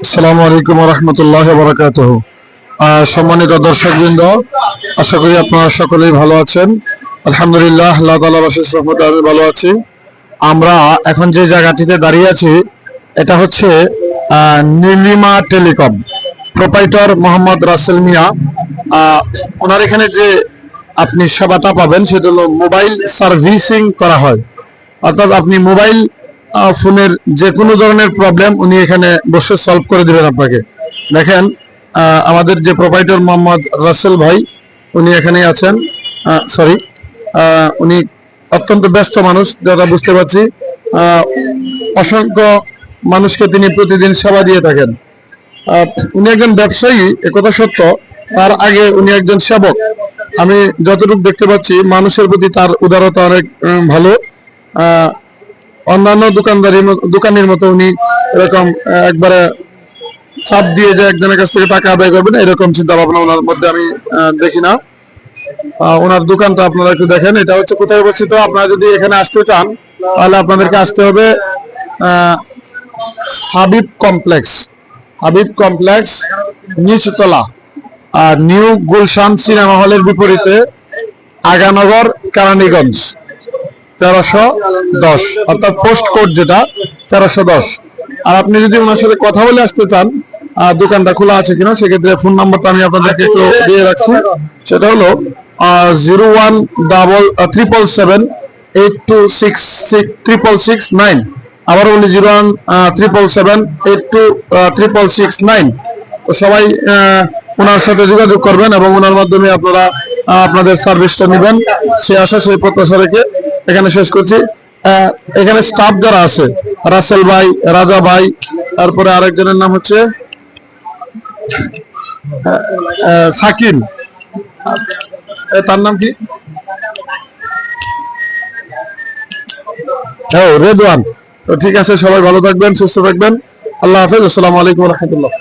আসসালামু আলাইকুম ওয়া রাহমাতুল্লাহি ওয়া বারাকাতুহু। সম্মানিত দর্শকবৃন্দ, আশা করি আপনারা সকলেই ভালো আছেন। আলহামদুলিল্লাহ, আল্লাহ তাআলার অশেষ রহমতে আমি ভালো আছি। আমরা এখন যে জায়গাটিতে দাঁড়িয়ে আছি এটা হচ্ছে নীলিমা টেলিকম, প্রোপাইটর মোহাম্মদ রাসেল মিয়া। ওনার এখানে যে আপনি সেবাটা পাবেন সেটা হলো মোবাইল সার্ভিসিং করা হয়, অর্থাৎ আপনি মোবাইল ফোনের যে কোনো ধরনের প্রবলেম উনি এখানে বসে সলভ করে দিবেন আপনাকে। দেখেন, আমাদের যে প্রোপাইটর মোহাম্মদ রাসেল ভাই উনি এখানেই আছেন। সরি, উনি অত্যন্ত ব্যস্ত মানুষ, যেটা বুঝতে পারছি। অসংখ্য মানুষকে তিনি প্রতিদিন সেবা দিয়ে থাকেন। উনি একজন ব্যবসায়ী, একথা সত্য। তার আগে উনি একজন সেবক। আমি যতটুকু দেখতে পাচ্ছি মানুষের প্রতি তার উদারতা অনেক ভালো। অন্যান্য দোকানের মতো উনি এরকম একবারে চাপ দিয়ে যে একজনের কাছ থেকে টাকা আদায় করবেন এরকম চিন্তা ভাবনা ওনার মধ্যে আমি দেখি না। ওনার দোকানটা আপনারা একটু দেখেন। এটা হচ্ছে কোথায় অবস্থিত। আপনারা যদি এখানে আসতে চান তাহলে আপনাদেরকে আসতে হবে হাবিব কমপ্লেক্স নিচতলা, নিউ গুলশান সিনেমা হলের বিপরীতে, আগানগর, কেরানীগঞ্জ, 1310, অর্থাৎ পোস্ট কোড যেটা 1310। আর আপনি যদি ওনার সাথে কথা বলে আসতে চান দোকানটা খোলা আছে কিনা, সেক্ষেত্রে ফোন নাম্বারটা আমি আপনাদেরকে একটু দিয়ে রাখছি। সেটা হলো 017778266669। আবার বলি 017778266669। তো সবাই ওনার সাথে যোগাযোগ করবেন এবং ওনার মাধ্যমে আপনারা আপনাদের সার্ভিসটা নেবেন। সে আশা সেই প্রত্যাশা রেখে এখানে শেষ করছি। এখানে স্টাফ যারা আছে, রাসেল ভাই, রাজা ভাই, তারপরে আরেকজনের নাম হচ্ছে সাকিন, তার নাম কি, রেদওয়ান। তো ঠিক আছে, সবাই ভালো থাকবেন, সুস্থ থাকবেন। আল্লাহ হাফেজ। আসসালামু আলাইকুম ওয়া রাহমাতুল্লাহ।